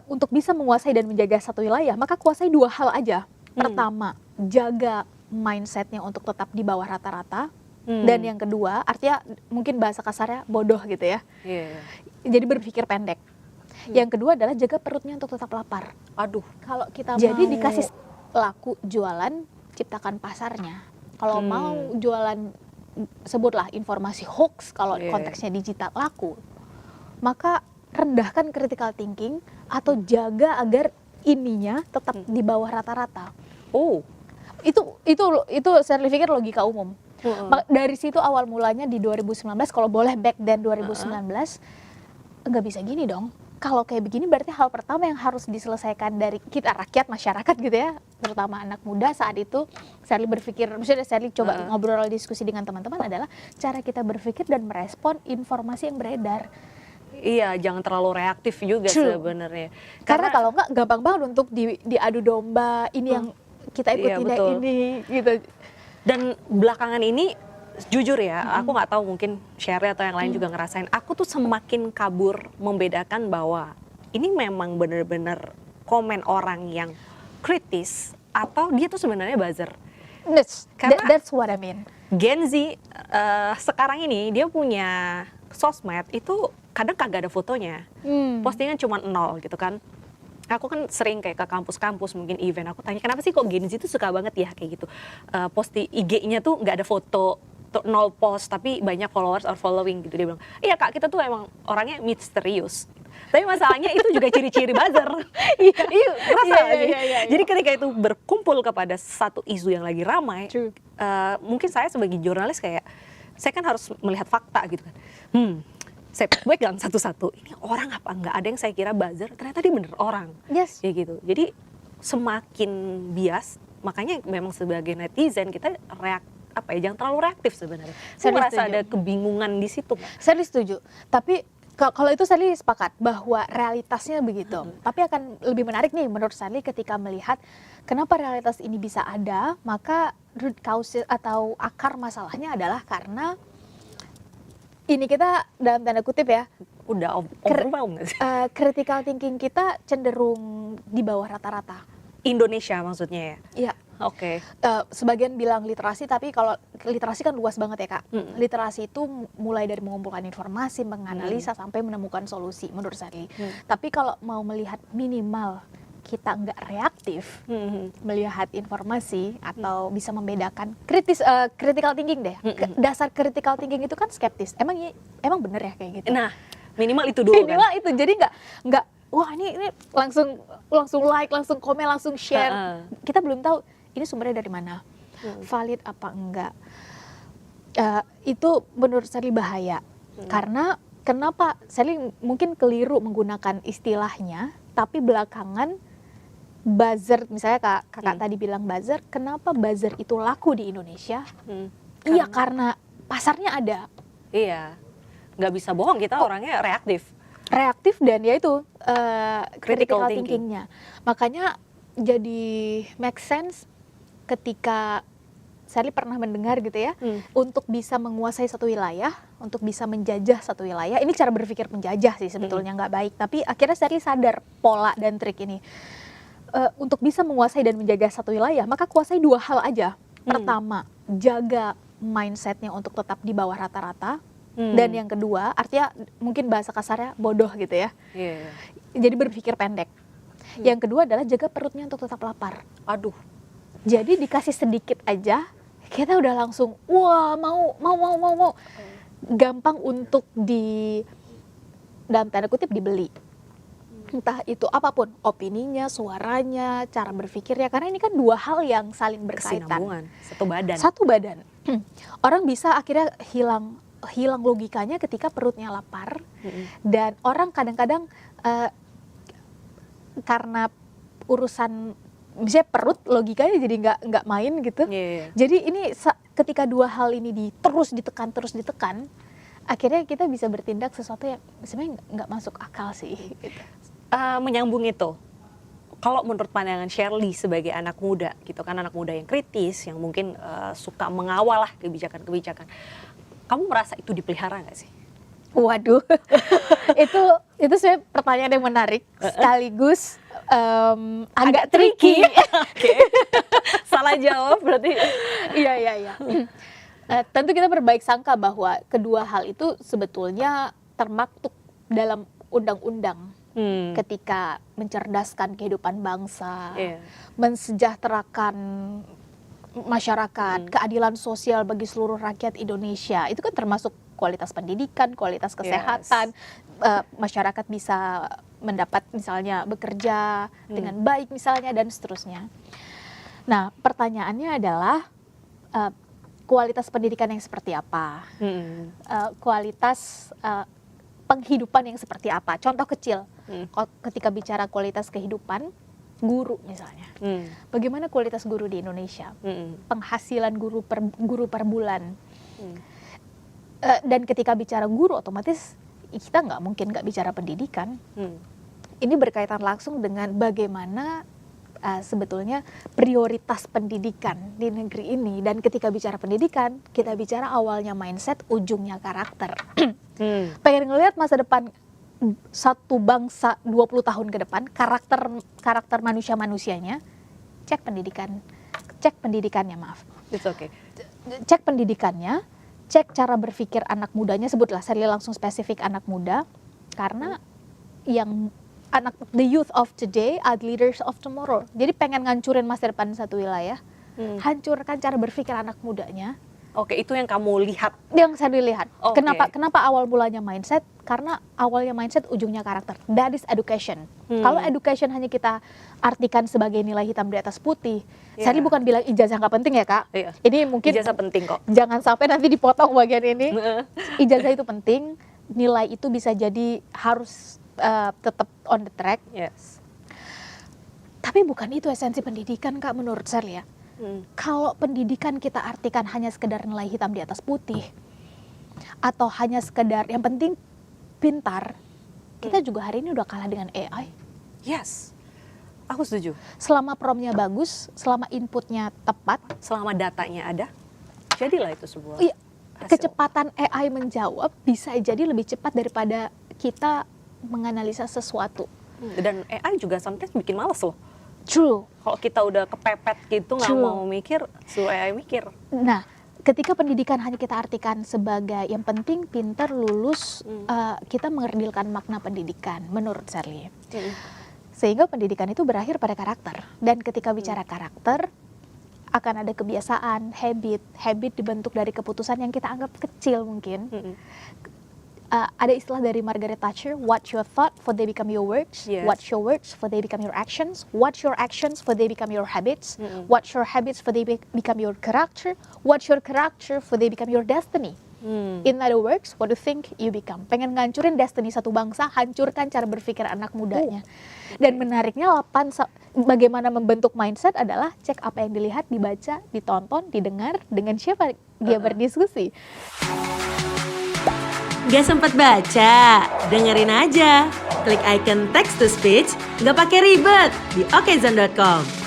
untuk bisa menguasai dan menjaga satu wilayah, maka kuasai dua hal aja. Pertama, jaga mindsetnya untuk tetap di bawah rata-rata. Dan yang kedua, artinya mungkin bahasa kasarnya bodoh gitu ya. Jadi berpikir pendek. Yang kedua adalah jaga perutnya untuk tetap lapar. Aduh, Kalau kita jadi dikasih laku jualan, ciptakan pasarnya. Kalau mau jualan, sebutlah informasi hoax, kalau konteksnya digital laku, maka rendahkan critical thinking atau jaga agar ininya tetap di bawah rata-rata. Itu saya pikir logika umum. Dari situ awal mulanya di 2019, kalau boleh back then 2019, nggak bisa gini dong. Kalau kayak begini berarti hal pertama yang harus diselesaikan dari kita rakyat, masyarakat gitu ya, terutama anak muda saat itu. Sally berpikir, misalnya Sally coba ngobrol diskusi dengan teman-teman adalah cara kita berpikir dan merespon informasi yang beredar. Iya, jangan terlalu reaktif juga sebenarnya. Karena kalau nggak gampang banget untuk diadu domba, ini yang kita ikutin ini gitu. Dan belakangan ini jujur ya, aku nggak tahu mungkin Sherry atau yang lain juga ngerasain, aku tuh semakin kabur membedakan bahwa ini memang benar-benar komen orang yang kritis atau dia tuh sebenarnya buzzer. That's what I mean. Gen Z sekarang ini dia punya sosmed itu kadang kagak ada fotonya, postingan cuma 0 gitu kan. Aku kan sering kayak ke kampus-kampus mungkin event, aku tanya kenapa sih kok Gen Z itu suka banget ya kayak gitu, posting IG-nya tuh nggak ada foto, 0 post tapi banyak followers or following gitu. Dia bilang, iya kak kita tuh emang orangnya misterius. Tapi masalahnya itu juga ciri-ciri buzzer. Iya, rasa Jadi ketika itu berkumpul kepada satu isu yang lagi ramai, mungkin saya sebagai jurnalis kayak, saya kan harus melihat fakta gitu kan. Saya pegang satu-satu, ini orang apa enggak, ada yang saya kira buzzer, ternyata dia bener orang. Ya gitu. Jadi semakin bias, makanya memang sebagai netizen kita jangan terlalu reaktif sebenarnya. Saya merasa ada kebingungan di situ. Saya setuju. Tapi kalau itu saya sepakat bahwa realitasnya begitu. Tapi akan lebih menarik nih menurut saya ketika melihat kenapa realitas ini bisa ada, maka root cause atau akar masalahnya adalah karena ini kita dalam tanda kutip ya, udah overwhelmed. Critical thinking kita cenderung di bawah rata-rata. Indonesia maksudnya ya? Iya. Oke. Sebagian bilang literasi, tapi kalau literasi kan luas banget ya kak. Literasi itu mulai dari mengumpulkan informasi, menganalisa sampai menemukan solusi menurut saya. Tapi kalau mau melihat minimal kita nggak reaktif melihat informasi atau bisa membedakan critical thinking deh. Dasar critical thinking itu kan skeptis. Emang bener ya kayak gitu. Nah, minimal itu dulu minimal kan. Itu jadi nggak wah ini langsung like, langsung komen, langsung share. Kita belum tahu ini sumbernya dari mana, valid apa enggak. Itu menurut saya bahaya. Karena kenapa Sally mungkin keliru menggunakan istilahnya, tapi belakangan buzzer, misalnya kakak tadi bilang buzzer, kenapa buzzer itu laku di Indonesia? Iya karena pasarnya ada. Iya, nggak bisa bohong, kita orangnya reaktif dan ya itu critical thinking-nya. Makanya jadi make sense ketika Sally pernah mendengar gitu ya, untuk bisa menguasai satu wilayah, untuk bisa menjajah satu wilayah, ini cara berpikir penjajah sih sebetulnya nggak baik, tapi akhirnya Sally sadar pola dan trik ini. Untuk bisa menguasai dan menjaga satu wilayah, maka kuasai dua hal aja. Pertama, jaga mindsetnya untuk tetap di bawah rata-rata. Dan yang kedua, artinya mungkin bahasa kasarnya bodoh gitu ya. Jadi berpikir pendek. Yang kedua adalah jaga perutnya untuk tetap lapar. Aduh. Jadi dikasih sedikit aja, kita udah langsung, wah mau. Gampang untuk dalam tanda kutip dibeli. Entah itu apapun, opininya, suaranya, cara berpikirnya, karena ini kan dua hal yang saling berkaitan. Kesinambungan, satu badan. Orang bisa akhirnya hilang logikanya ketika perutnya lapar, dan orang kadang-kadang karena urusan misalnya perut, logikanya jadi nggak main gitu. Jadi ini ketika dua hal ini terus ditekan, akhirnya kita bisa bertindak sesuatu yang sebenarnya nggak masuk akal sih. Gitu. Menyambung itu, kalau menurut pandangan Shirley sebagai anak muda gitu kan, anak muda yang kritis, yang mungkin suka mengawal lah kebijakan-kebijakan, kamu merasa itu dipelihara nggak sih? Waduh, itu Itu sebenarnya pertanyaan yang menarik, sekaligus agak tricky. Oke. Salah jawab berarti. Iya. Tentu kita berbaik sangka bahwa kedua hal itu sebetulnya termaktub dalam undang-undang ketika mencerdaskan kehidupan bangsa, mensejahterakan masyarakat, keadilan sosial bagi seluruh rakyat Indonesia. Itu kan termasuk kualitas pendidikan, kualitas kesehatan, masyarakat bisa mendapat misalnya bekerja dengan baik misalnya dan seterusnya. Nah, pertanyaannya adalah kualitas pendidikan yang seperti apa? Kualitas penghidupan yang seperti apa? Contoh kecil, ketika bicara kualitas kehidupan, guru misalnya. Bagaimana kualitas guru di Indonesia? Penghasilan guru per bulan. Dan ketika bicara guru, otomatis kita nggak mungkin nggak bicara pendidikan. Ini berkaitan langsung dengan bagaimana sebetulnya prioritas pendidikan di negeri ini. Dan ketika bicara pendidikan, kita bicara awalnya mindset, ujungnya karakter. Pengen ngelihat masa depan satu bangsa 20 tahun ke depan, karakter manusia-manusianya, cek pendidikannya, maaf. It's okay. Cek pendidikannya, cek cara berpikir anak mudanya, sebutlah saya langsung spesifik anak muda, karena yang the youth of today are leaders of tomorrow. Jadi pengen ngancurin masa depan satu wilayah, hancurkan cara berpikir anak mudanya. Oke, itu yang kamu lihat. Yang saya lihat. Okay. Kenapa awal mulanya mindset? Karena awalnya mindset, ujungnya karakter. That is education. Kalau education hanya kita artikan sebagai nilai hitam di atas putih, saya bukan bilang ijazah nggak penting ya, Kak. Ini mungkin ijazah penting kok. Jangan sampai nanti dipotong bagian ini. Ijazah itu penting, nilai itu bisa jadi harus tetap on the track. Yes. Tapi bukan itu esensi pendidikan, Kak, menurut saya. Kalau pendidikan kita artikan hanya sekedar nilai hitam di atas putih, atau hanya sekedar yang penting pintar, kita juga hari ini udah kalah dengan AI. Yes, aku setuju. Selama promnya bagus, selama inputnya tepat, selama datanya ada, jadilah itu sebuah hasil. Kecepatan AI menjawab bisa jadi lebih cepat daripada kita menganalisa sesuatu. Dan AI juga sometimes bikin males loh. True. Kalau kita udah kepepet gitu nggak mau mikir, suruh AI mikir. Nah, ketika pendidikan hanya kita artikan sebagai yang penting pintar lulus, kita mengerdilkan makna pendidikan menurut Shirley. Sehingga pendidikan itu berakhir pada karakter. Dan ketika bicara karakter, akan ada kebiasaan, habit dibentuk dari keputusan yang kita anggap kecil mungkin. Ada istilah dari Margaret Thatcher, what your thought for they become your words, what your words for they become your actions, what your actions for they become your habits, what your habits for they become your character, what your character for they become your destiny. In other words, what you think you become. Pengen ngancurin destiny satu bangsa, hancurkan cara berpikir anak mudanya. Dan menariknya bagaimana membentuk mindset adalah cek apa yang dilihat, dibaca, ditonton, didengar, dengan siapa dia berdiskusi. Gak sempat baca? Dengerin aja. Klik icon text to speech, gak pakai ribet di okezone.com.